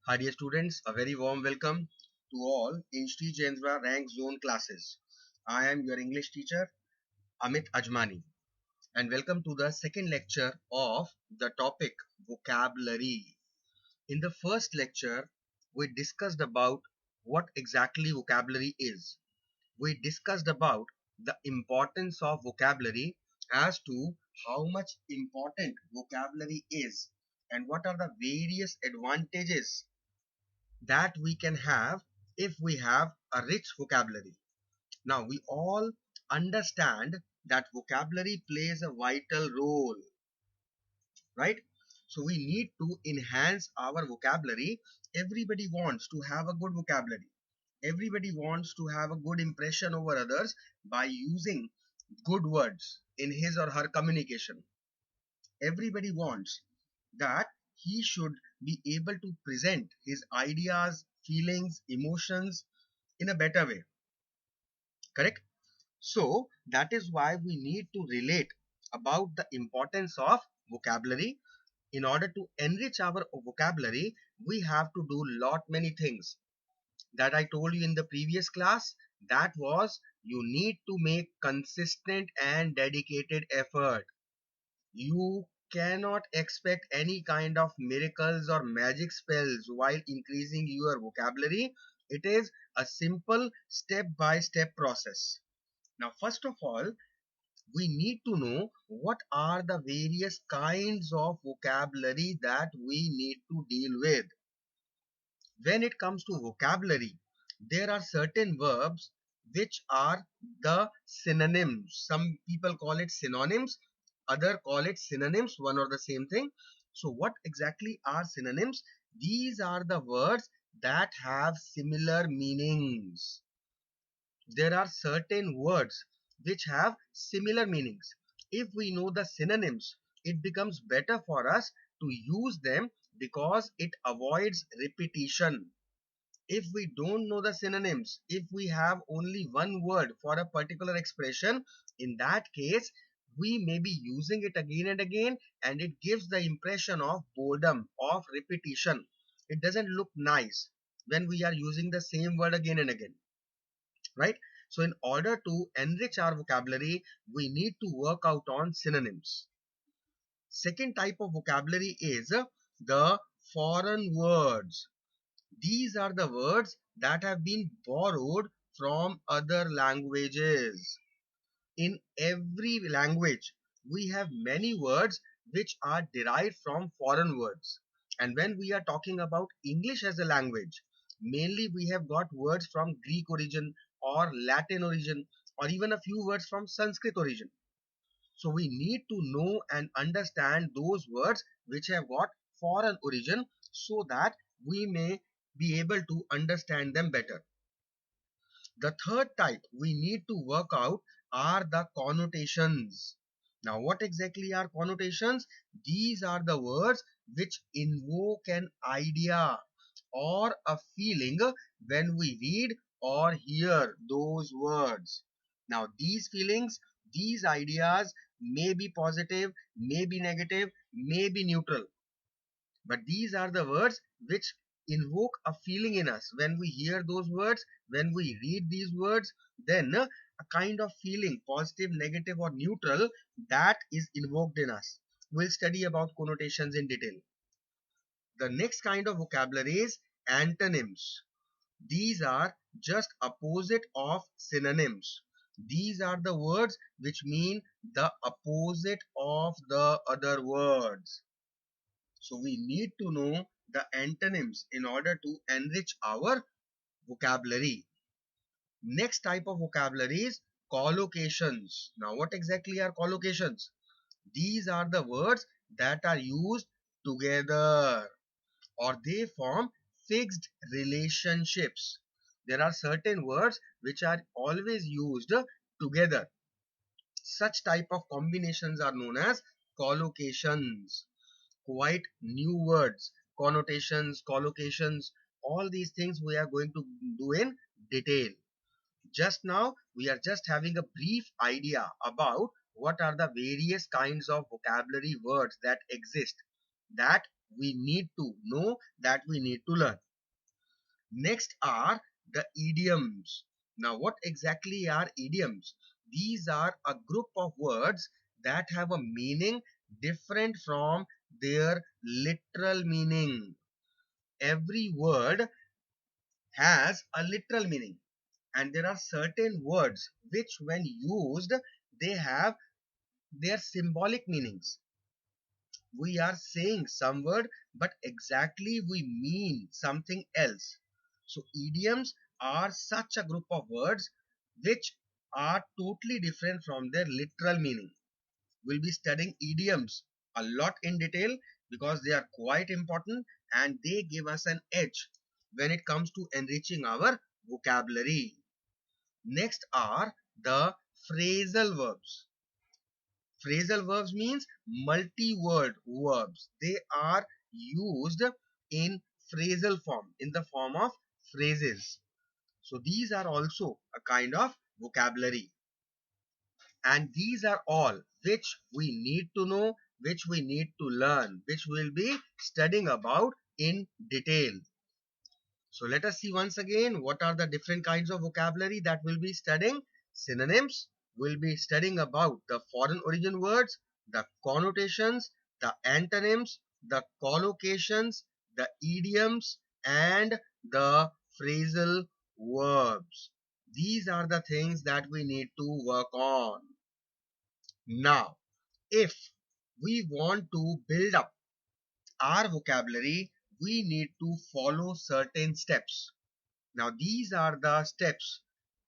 Hi dear students, a very warm welcome to all in Sri Jendra Rank Zone classes. I am your English teacher Amit Ajmani and welcome to the second lecture of the topic vocabulary. In the first lecture, we discussed about what exactly vocabulary is. We discussed about the importance of vocabulary as to how much important vocabulary is and what are the various advantages that we can have if we have a rich vocabulary. Now, we all understand that vocabulary plays a vital role, right? So, we need to enhance our vocabulary. Everybody wants to have a good vocabulary. Everybody wants to have a good impression over others by using good words in his or her communication. Everybody wants that he should be able to present his ideas, feelings, emotions in a better way. Correct? So that is why we need to relate about the importance of vocabulary. In order to enrich our vocabulary, we have to do lot many things that I told you in the previous class. That was you need to make consistent and dedicated effort. You cannot expect any kind of miracles or magic spells while increasing your vocabulary. It is a simple step by step process. Now, first of all, we need to know what are the various kinds of vocabulary that we need to deal with. When it comes to vocabulary, there are certain verbs which are the synonyms. Some people call it synonyms, other call it synonyms, one or the same thing. So what exactly are synonyms? These are the words that have similar meanings. There are certain words which have similar meanings. If we know the synonyms, it becomes better for us to use them because it avoids repetition. If we don't know the synonyms, if we have only one word for a particular expression, in that case, we may be using it again and again, and it gives the impression of boredom, of repetition. It doesn't look nice when we are using the same word again and again, right? So, in order to enrich our vocabulary, we need to work out on synonyms. Second type of vocabulary is the foreign words. These are the words that have been borrowed from other languages. In every language, we have many words which are derived from foreign words. And when we are talking about English as a language, mainly we have got words from Greek origin or Latin origin or even a few words from Sanskrit origin. So we need to know and understand those words which have got foreign origin so that we may be able to understand them better. The third type we need to work out are the connotations. Now, what exactly are connotations? These are the words which invoke an idea or a feeling when we read or hear those words. Now, these feelings, these ideas may be positive, may be negative, may be neutral. But these are the words which invoke a feeling in us. When we hear those words, when we read these words, then a kind of feeling, positive, negative, or neutral, that is invoked in us. We'll study about connotations in detail. The next kind of vocabulary is antonyms. These are just opposite of synonyms. These are the words which mean the opposite of the other words. So we need to know the antonyms in order to enrich our vocabulary. Next type of vocabulary is collocations. Now what exactly are collocations? These are the words that are used together or they form fixed relationships. There are certain words which are always used together. Such type of combinations are known as collocations. Quite new words, connotations, collocations, all these things we are going to do in detail. Just now, we are just having a brief idea about what are the various kinds of vocabulary words that exist that we need to know, that we need to learn. Next are the idioms. Now, what exactly are idioms? These are a group of words that have a meaning different from their literal meaning. Every word has a literal meaning, and there are certain words which, when used, they have their symbolic meanings. We are saying some word, but exactly we mean something else. So idioms are such a group of words which are totally different from their literal meaning. We'll be studying idioms a lot in detail because they are quite important and they give us an edge when it comes to enriching our vocabulary. Next are the phrasal verbs. Phrasal verbs means multi-word verbs. They are used in phrasal form, in the form of phrases. So these are also a kind of vocabulary. And these are all which we need to know, which we need to learn, which we'll be studying about in detail. So let us see once again what are the different kinds of vocabulary that we'll be studying. Synonyms, we'll be studying about the foreign origin words, the connotations, the antonyms, the collocations, the idioms, and the phrasal verbs. These are the things that we need to work on. Now, if we want to build up our vocabulary, we need to follow certain steps. Now, these are the steps.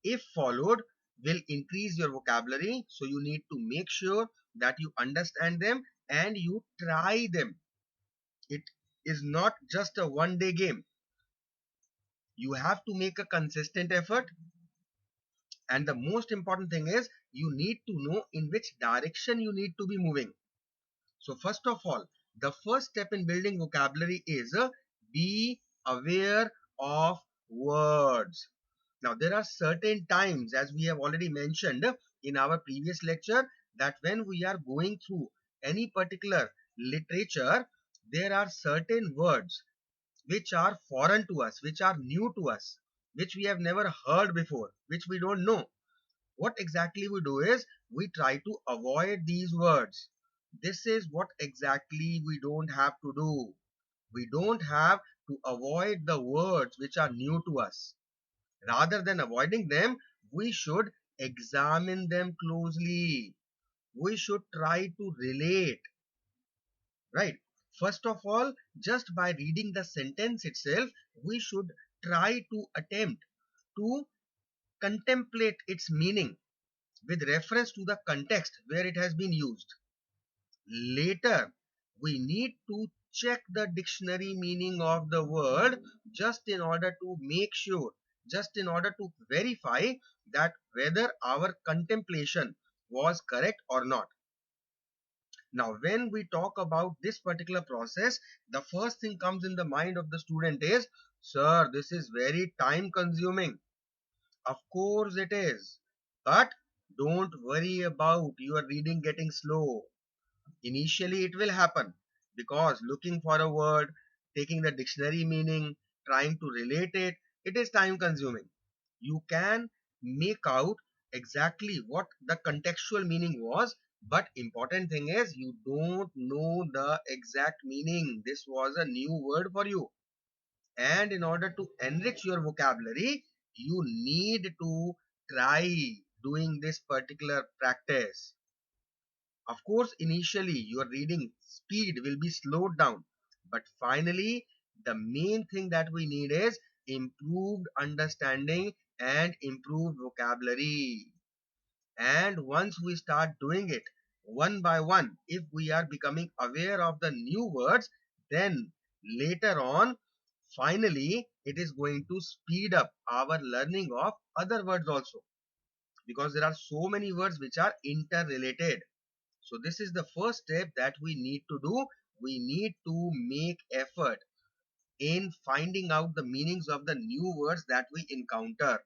If followed, will increase your vocabulary. So, you need to make sure that you understand them and you try them. It is not just a one-day game. You have to make a consistent effort. And the most important thing is you need to know in which direction you need to be moving. So first of all, the first step in building vocabulary is be aware of words. Now there are certain times, as we have already mentioned in our previous lecture, that when we are going through any particular literature, there are certain words which are foreign to us, which are new to us, which we have never heard before, which we don't know. What exactly we do is we try to avoid these words. This is what exactly we don't have to do. We don't have to avoid the words which are new to us. Rather than avoiding them, we should examine them closely. We should try to relate, right? First of all, just by reading the sentence itself, we should try to attempt to contemplate its meaning with reference to the context where it has been used. Later, we need to check the dictionary meaning of the word just in order to make sure, just in order to verify that whether our contemplation was correct or not. Now, when we talk about this particular process, the first thing comes in the mind of the student is, sir, this is very time consuming. Of course it is. But don't worry about your reading getting slow. Initially it will happen because looking for a word, taking the dictionary meaning, trying to relate it, it is time consuming. You can make out exactly what the contextual meaning was, but important thing is you don't know the exact meaning. This was a new word for you. And in order to enrich your vocabulary, you need to try doing this particular practice. Of course, initially your reading speed will be slowed down, but finally, the main thing that we need is improved understanding and improved vocabulary. And once we start doing it one by one, if we are becoming aware of the new words, then later on, finally, it is going to speed up our learning of other words also, because there are so many words which are interrelated. So this is the first step that we need to do. We need to make effort in finding out the meanings of the new words that we encounter.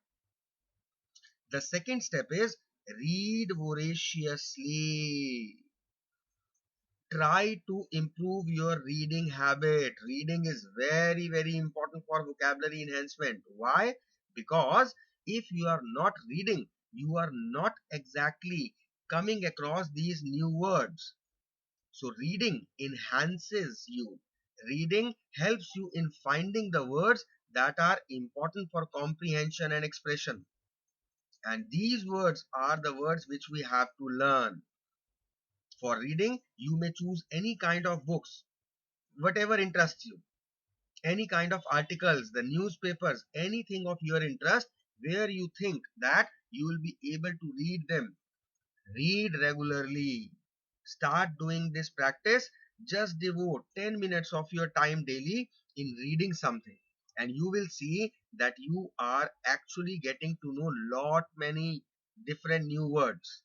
The second step is read voraciously. try to improve your reading habit. Reading is very, very important for vocabulary enhancement. Why? Because if you are not reading, you are not exactly coming across these new words. So reading enhances you. Reading helps you in finding the words that are important for comprehension and expression. And these words are the words which we have to learn. For reading, you may choose any kind of books, whatever interests you, any kind of articles, the newspapers, anything of your interest where you think that you will be able to read them. Read regularly. Start doing this practice. Just devote 10 minutes of your time daily in reading something, and you will see that you are actually getting to know lot many different new words.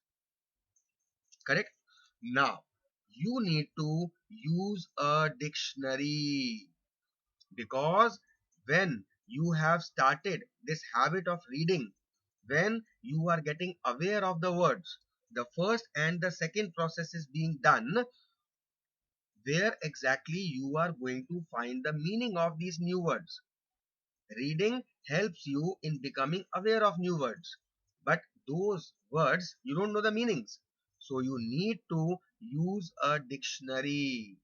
Correct? Now, you need to use a dictionary, because when you have started this habit of reading, when you are getting aware of the words, the first and the second process is being done, where exactly you are going to find the meaning of these new words. Reading helps you in becoming aware of new words, but those words you don't know the meanings, so you need to use a dictionary.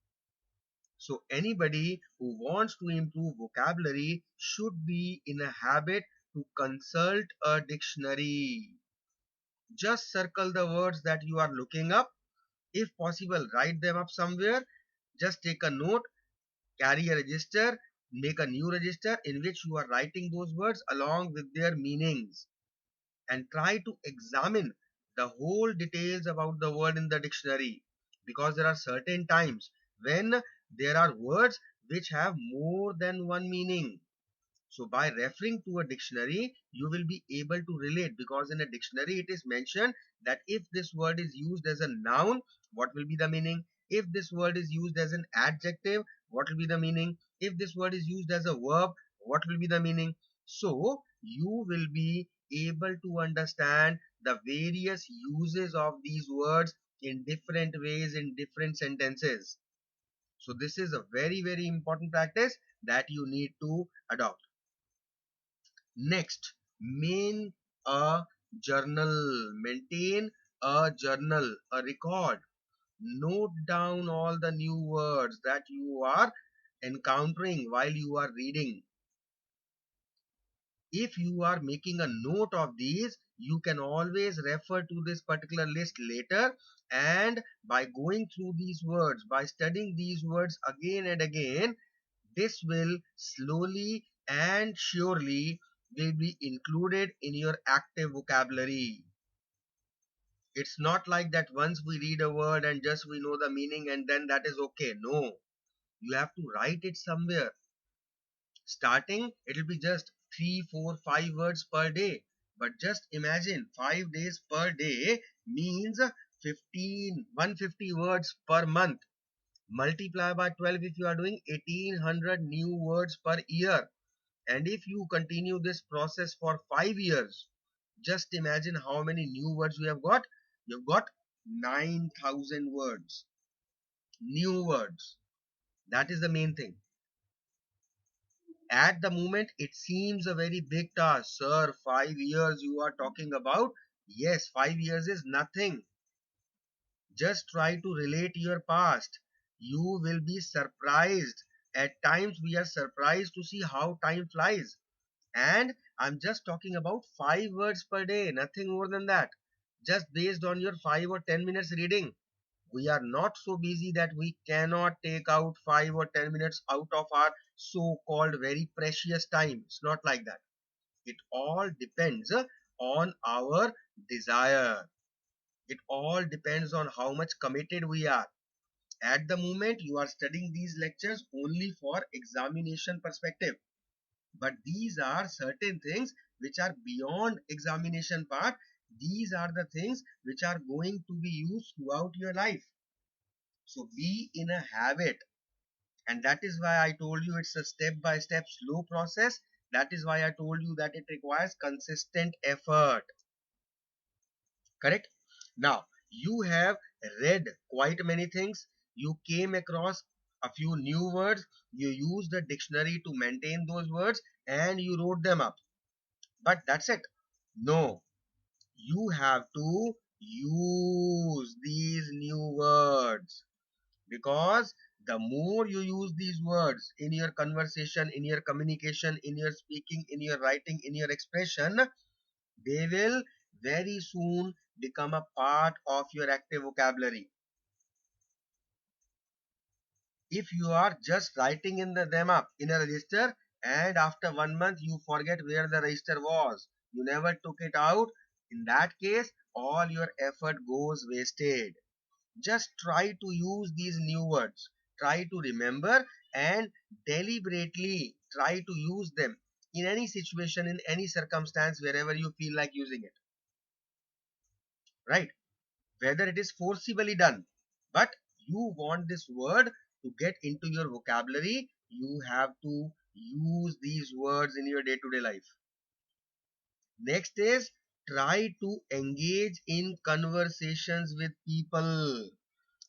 So anybody who wants to improve vocabulary should be in a habit to consult a dictionary. Just circle the words that you are looking up. If possible, write them up somewhere. Just take a note, carry a register, make a new register in which you are writing those words along with their meanings, and try to examine the whole details about the word in the dictionary, because there are certain times when there are words which have more than one meaning. So by referring to a dictionary, you will be able to relate, because in a dictionary it is mentioned that if this word is used as a noun, what will be the meaning? If this word is used as an adjective, what will be the meaning? If this word is used as a verb, what will be the meaning? So you will be able to understand the various uses of these words in different ways in different sentences. So this is a very, very important practice that you need to adopt. Next, main a journal. Maintain a journal, a record. Note down all the new words that you are encountering while you are reading. If you are making a note of these, you can always refer to this particular list later, and by going through these words, by studying these words again and again, this will slowly and surely will be included in your active vocabulary. It's not like that once we read a word and just we know the meaning and then that is okay. No, you have to write it somewhere. Starting, it'll be just 3, 4, 5 words per day. But just imagine 5 days per day means 150 words per month. Multiply by 12 if you are doing 1800 new words per year. And if you continue this process for 5 years, just imagine how many new words you have got. You've got 9,000 words, new words. That is the main thing. At the moment, it seems a very big task. Sir, 5 years you are talking about? Yes, 5 years is nothing. Just try to relate your past. You will be surprised. At times, we are surprised to see how time flies. And I'm just talking about 5 words per day, nothing more than that. Just based on your 5 or 10 minutes reading. We are not so busy that we cannot take out 5 or 10 minutes out of our so called very precious time. It's not like that. It all depends on our desire. It all depends on how much committed we are. At the moment, you are studying these lectures only for examination perspective. But these are certain things which are beyond examination part. These are the things which are going to be used throughout your life. So be in a habit, and that is why I told you it's a step by step slow process. That is why I told you that it requires consistent effort. Correct? Now, you have read quite many things. You came across a few new words, you used the dictionary to maintain those words, and you wrote them up. But that's it. No, you have to use these new words, because the more you use these words in your conversation, in your communication, in your speaking, in your writing, in your expression, they will very soon become a part of your active vocabulary. If you are just writing them up in a register, and after 1 month you forget where the register was, you never took it out, in that case all your effort goes wasted. Just try to use these new words, try to remember, and deliberately try to use them in any situation, in any circumstance, wherever you feel like using it, right? Whether it is forcibly done, but you want this word to get into your vocabulary, you have to use these words in your day-to-day life. Next is, try to engage in conversations with people,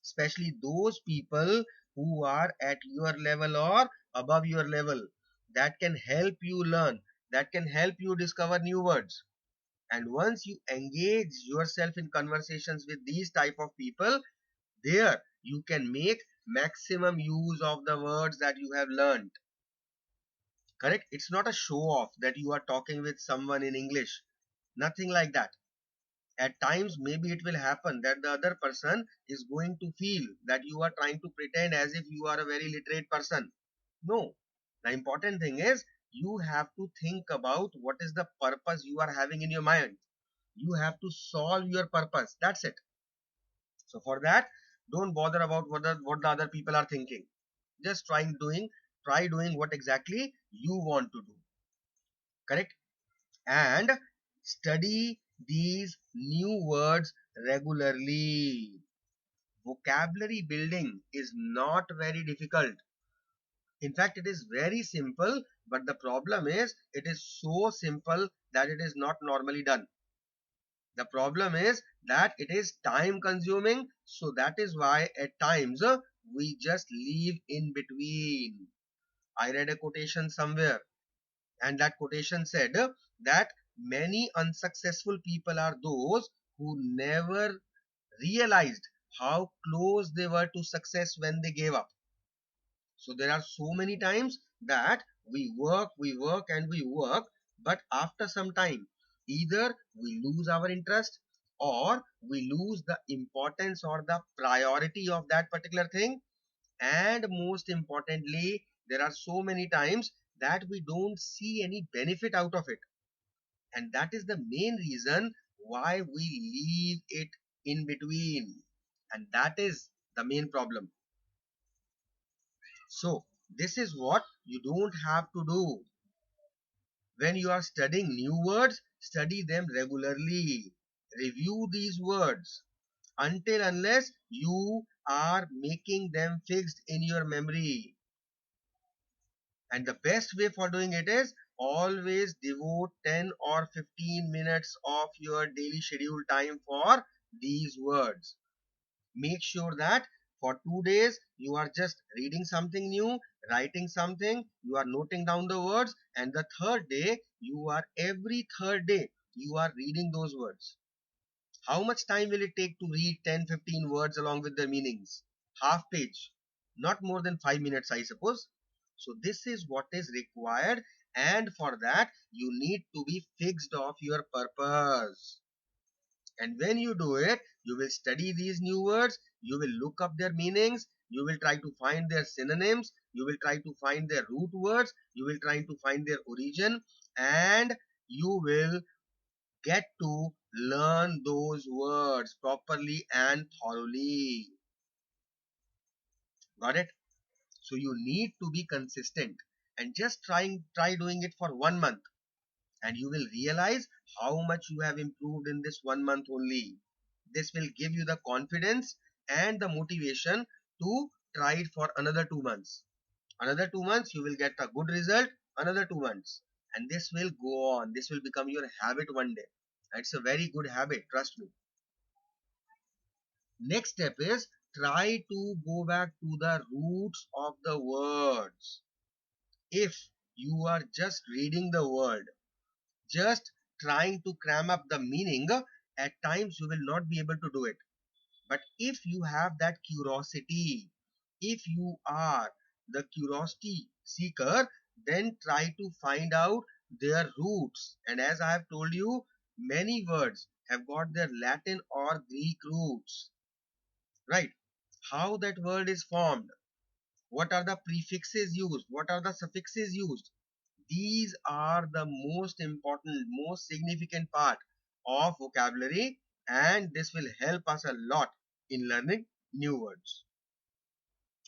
especially those people who are at your level or above your level, that can help you learn, that can help you discover new words. And once you engage yourself in conversations with these type of people, there you can make maximum use of the words that you have learned. Correct? It's not a show off that you are talking with someone in English. Nothing like that. At times, maybe it will happen that the other person is going to feel that you are trying to pretend as if you are a very literate person. No. The important thing is, you have to think about what is the purpose you are having in your mind. You have to solve your purpose. That's it. So for that, don't bother about what the other people are thinking. Just try doing what exactly you want to do. Correct? And study these new words regularly. Vocabulary building is not very difficult. In fact, it is very simple, but the problem is it is so simple that it is not normally done. The problem is that it is time consuming, so that is why at times we just leave in between. I read a quotation somewhere, and that quotation said that many unsuccessful people are those who never realized how close they were to success when they gave up. So there are so many times that we work and we work, but after some time, either we lose our interest, or we lose the importance or the priority of that particular thing. And most importantly, there are so many times that we don't see any benefit out of it. And that is the main reason why we leave it in between. And that is the main problem. So, this is what you don't have to do. When you are studying new words, study them regularly. Review these words until unless you are making them fixed in your memory. And the best way for doing it is, always devote 10 or 15 minutes of your daily schedule time for these words. Make sure that for 2 days you are just reading something new, writing something, you are noting down the words, and the third day every third day you are reading those words. How much time will it take to read 10-15 words along with their meanings? Half page. Not more than 5 minutes, I suppose. So this is what is required, and for that you need to be fixed of your purpose. And when you do it, you will study these new words, you will look up their meanings, you will try to find their synonyms, you will try to find their root words, you will try to find their origin, and you will get to learn those words properly and thoroughly. Got it? So you need to be consistent, and just try doing it for 1 month, and you will realize how much you have improved in this 1 month only. This will give you the confidence and the motivation to try it for another 2 months. Another 2 months, you will get a good result. Another 2 months. And this will go on. This will become your habit one day. It's a very good habit, trust me. Next step is try to go back to the roots of the words. If you are just reading the word, just trying to cram up the meaning, at times you will not be able to do it. But if you have that curiosity, if you are the curiosity seeker, then try to find out their roots. And as I have told you, many words have got their Latin or Greek roots, right? How that word is formed, what are the prefixes used, what are the suffixes used. These are the most important, most significant part of vocabulary, and this will help us a lot in learning new words.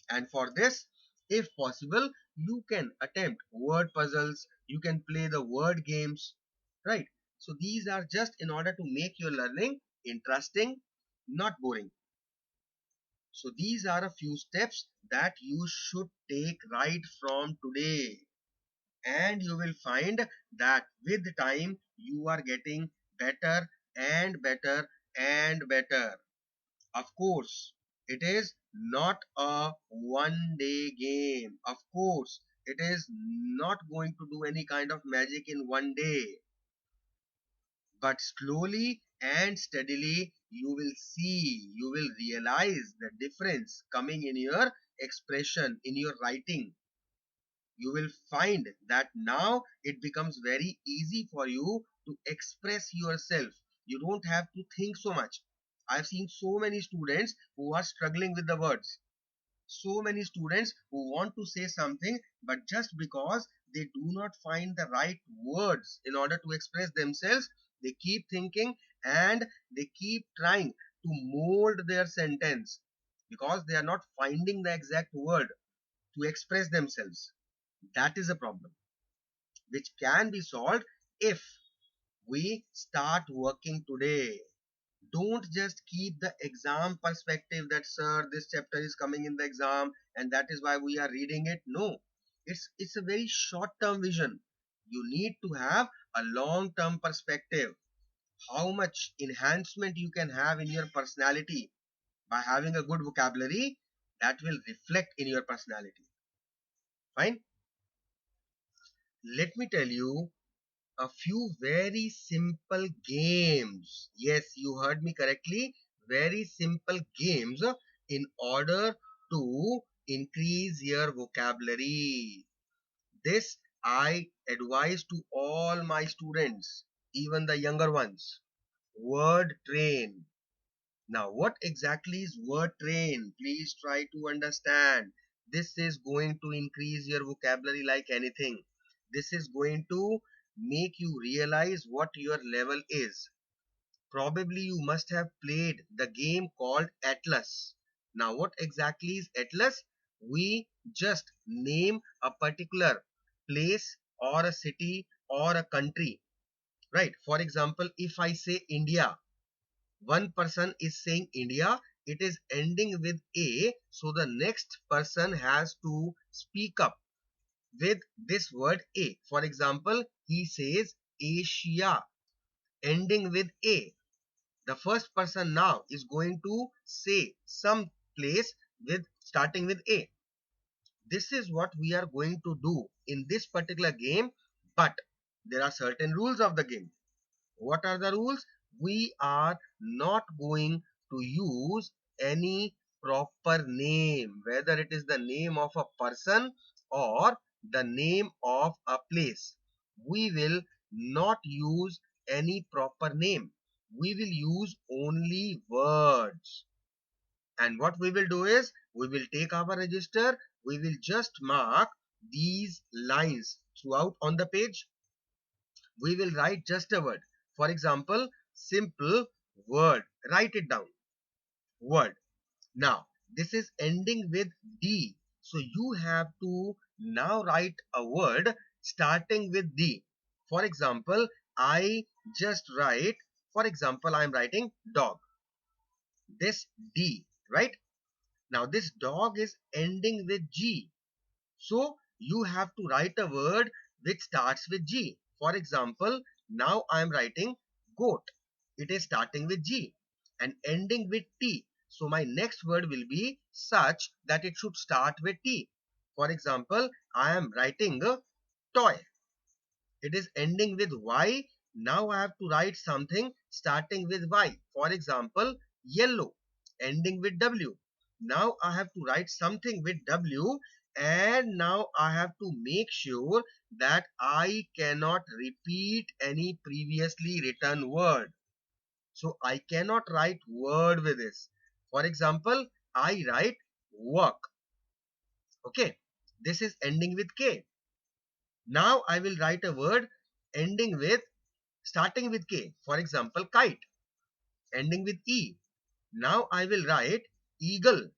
And for this, if possible, you can attempt word puzzles, you can play the word games, right? So these are just in order to make your learning interesting, not boring. So these are a few steps that you should take right from today, and you will find that with time you are getting better and better and better. Of course, it is not a one day game. Of course, it is not going to do any kind of magic in one day. But slowly and steadily, you will see, you will realize the difference coming in your expression, in your writing. You will find that now it becomes very easy for you to express yourself. You don't have to think so much. I've seen so many students who are struggling with the words. So many students who want to say something, but just because they do not find the right words in order to express themselves, they keep thinking and they keep trying to mold their sentence because they are not finding the exact word to express themselves. That is a problem which can be solved if we start working today. Don't just keep the exam perspective that, sir, this chapter is coming in the exam and that is why we are reading it. No, it's a very short term vision. You need to have a long term perspective. How much enhancement you can have in your personality by having a good vocabulary, that will reflect in your personality. Fine. Let me tell you a few very simple games. Yes, you heard me correctly. Very simple games in order to increase your vocabulary. This I advise to all my students, even the younger ones. Word train. Now, what exactly is word train? Please try to understand. This is going to increase your vocabulary like anything. This is going to make you realize what your level is. Probably you must have played the game called Atlas. Now, what exactly is Atlas? We just name a particular place or a city or a country, right? For example, if I say India, one person is saying India, it is ending with A, so the next person has to speak up with this word A. For example, he says Asia, ending with A. The first person now is going to say some place with starting with A. This is what we are going to do in this particular game, but there are certain rules of the game. What are the rules? We are not going to use any proper name, whether it is the name of a person or the name of a place. We will not use any proper name. We will use only words. And what we will do is, we will take our register, we will just mark these lines throughout on the page. We will write just a word. For example, simple word. Write it down. Word. Now, this is ending with D. So you have to now write a word starting with D. For example, I just write, for example, I am writing dog. This D, right? Now this dog is ending with G. So you have to write a word which starts with G. For example, now I am writing goat. It is starting with G and ending with T. So my next word will be such that it should start with T. For example, I am writing a toy. It is ending with Y. Now I have to write something starting with Y. For example, yellow, ending with W. Now I have to write something with W, and now I have to make sure that I cannot repeat any previously written word. So I cannot write word with this. For example, I write work. Okay. This is ending with K. Now I will write a word ending with starting with K. For example, kite, ending with E. Now I will write eagle,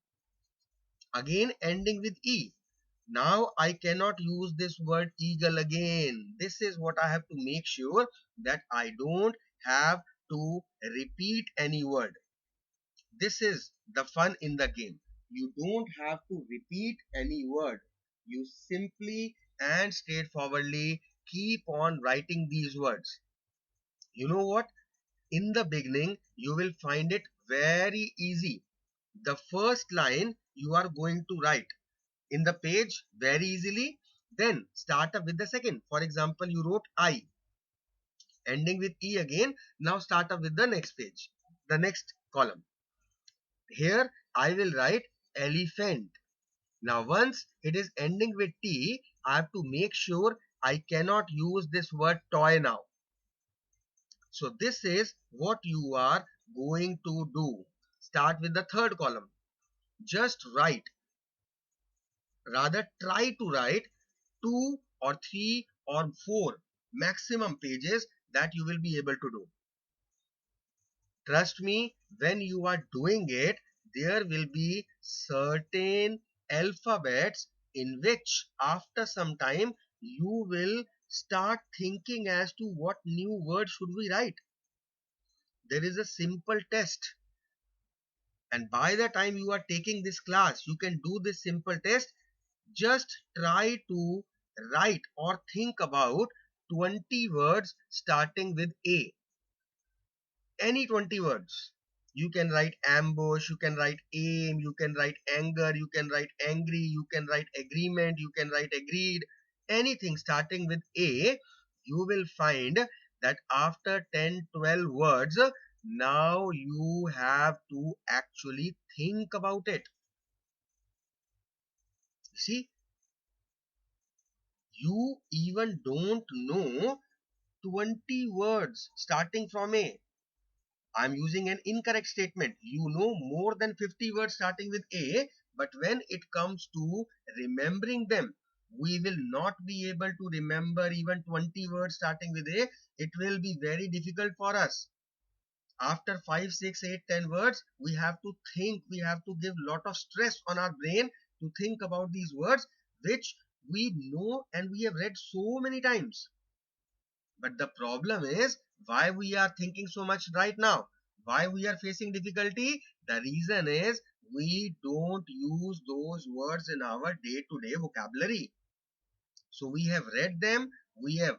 again ending with E. Now I cannot use this word eagle again. This is what I have to make sure that I don't have to repeat any word. This is the fun in the game. You don't have to repeat any word. You simply and straightforwardly keep on writing these words. You know what? In the beginning, you will find it very easy. The first line you are going to write in the page very easily. Then start up with the second. For example, you wrote I, ending with E again. Now start up with the next page, the next column. Here I will write elephant. Now once it is ending with T, I have to make sure I cannot use this word toy now. So this is what you are going to do. Start with the third column. Just write, rather try to write 2 or 3 or 4 maximum pages that you will be able to do. Trust me, when you are doing it, there will be certain alphabets in which after some time you will start thinking as to what new word should we write. There is a simple test, and by the time you are taking this class you can do this simple test. Just try to write or think about 20 words starting with A. Any 20 words. You can write ambush, you can write aim, you can write anger, you can write angry, you can write agreement, you can write agreed. Anything starting with A, you will find that after 10, 12 words, now you have to actually think about it. See, you even don't know 20 words starting from A. I'm using an incorrect statement. You know more than 50 words starting with A, but when it comes to remembering them, we will not be able to remember even 20 words starting with A. It will be very difficult for us. After 5, 6, 8, 10 words, we have to think, we have to give lot of stress on our brain to think about these words, which we know and we have read so many times. But the problem is why we are thinking so much right now. Why we are facing difficulty? The reason is we don't use those words in our day-to-day vocabulary. So we have read them, we have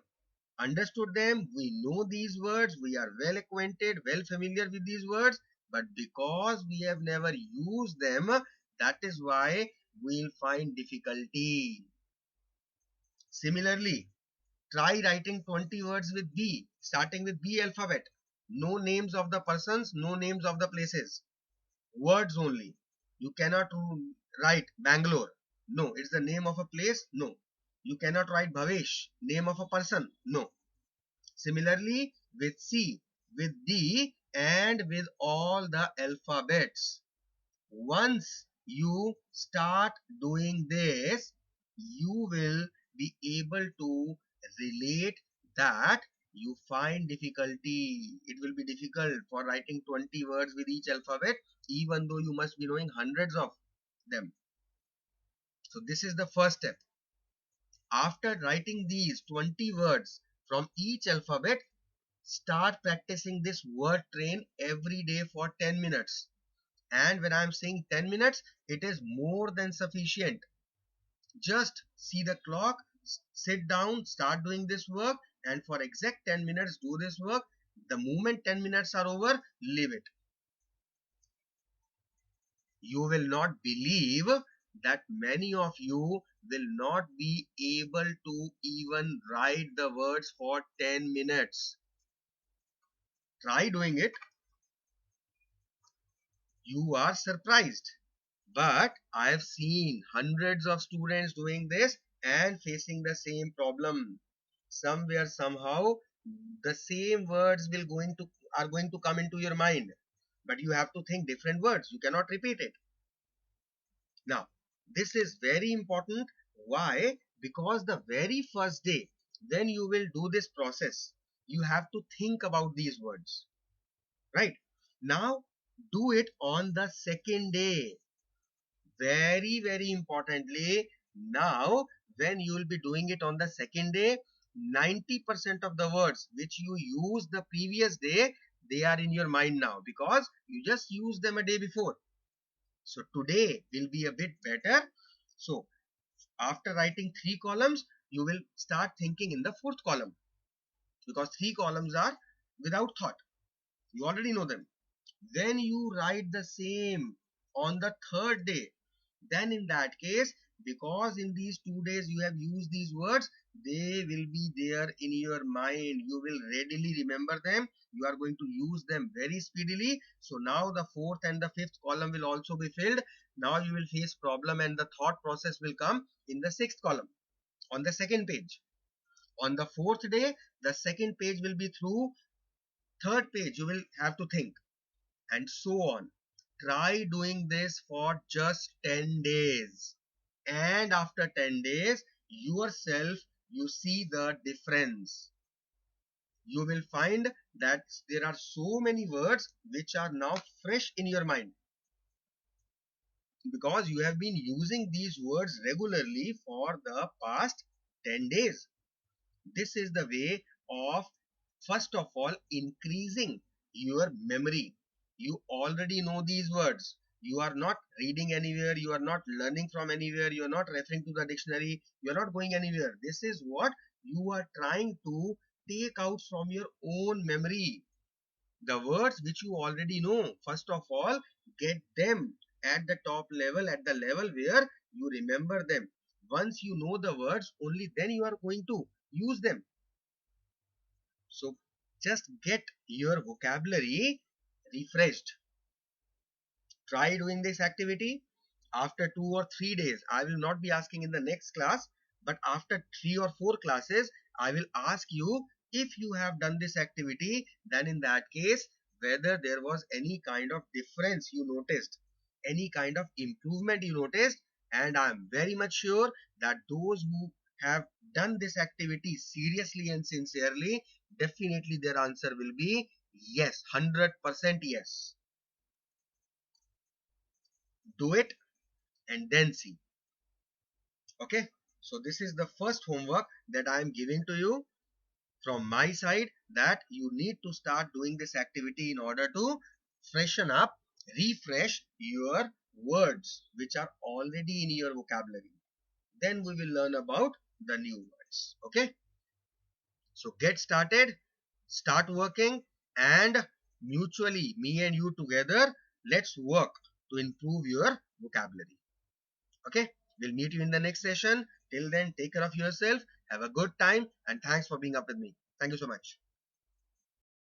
understood them, we know these words, we are well acquainted, well familiar with these words, but because we have never used them, that is why we'll find difficulty. Similarly, try writing 20 words with B, starting with B alphabet. No names of the persons, no names of the places. Words only. You cannot write Bangalore. No, it's the name of a place. No. You cannot write Bhavesh, name of a person. No. Similarly, with C, with D, and with all the alphabets. Once you start doing this, you will be able to relate that you find difficulty. It will be difficult for writing 20 words with each alphabet, even though you must be knowing hundreds of them. So this is the first step. After writing these 20 words from each alphabet, start practicing this word train every day for 10 minutes. And when I'm saying 10 minutes, it is more than sufficient. Just see the clock, sit down, start doing this work, and for exact 10 minutes do this work. The moment 10 minutes are over, leave it. You will not believe that many of you will not be able to even write the words for 10 minutes. Try doing it. You are surprised. But I have seen hundreds of students doing this and facing the same problem. Somewhere, somehow, the same words are going to come into your mind. But you have to think different words. You cannot repeat it. Now, this is very important. Why? Because the very first day, when you will do this process, you have to think about these words. Right? Now, do it on the second day. Very, very importantly, now when you will be doing it on the second day, 90% of the words which you used the previous day, they are in your mind now because you just used them a day before. So today will be a bit better. So after writing 3 columns, you will start thinking in the fourth column because 3 columns are without thought. You already know them. When you write the same on the third day, then in that case, because in these 2 days you have used these words, they will be there in your mind. You will readily remember them. You are going to use them very speedily. So now the fourth and the fifth column will also be filled. Now you will face problem and the thought process will come in the sixth column on the second page. On the fourth day, the second page will be through. Third page you will have to think, and so on. Try doing this for just 10 days. And after 10 days, yourself, you see the difference. You will find that there are so many words which are now fresh in your mind because you have been using these words regularly for the past 10 days. This is the way of, first of all, increasing your memory. You already know these words. You are not reading anywhere. You are not learning from anywhere. You are not referring to the dictionary. You are not going anywhere. This is what you are trying to take out from your own memory. The words which you already know, first of all, get them at the top level, at the level where you remember them. Once you know the words, only then you are going to use them. So just get your vocabulary refreshed. Try doing this activity after 2 or 3 days. I will not be asking in the next class, but after 3 or 4 classes, I will ask you if you have done this activity, then in that case, whether there was any kind of difference you noticed, any kind of improvement you noticed. And I am very much sure that those who have done this activity seriously and sincerely, definitely their answer will be yes, 100% yes. Do it and then see. Okay, so this is the first homework that I am giving to you from my side, that you need to start doing this activity in order to freshen up, refresh your words which are already in your vocabulary. Then we will learn about the new words. Okay, so get started, start working, and mutually, me and you together, let's work to improve your vocabulary. Okay, we'll meet you in the next session. Till then, take care of yourself, have a good time, and thanks for being up with me. Thank you so much.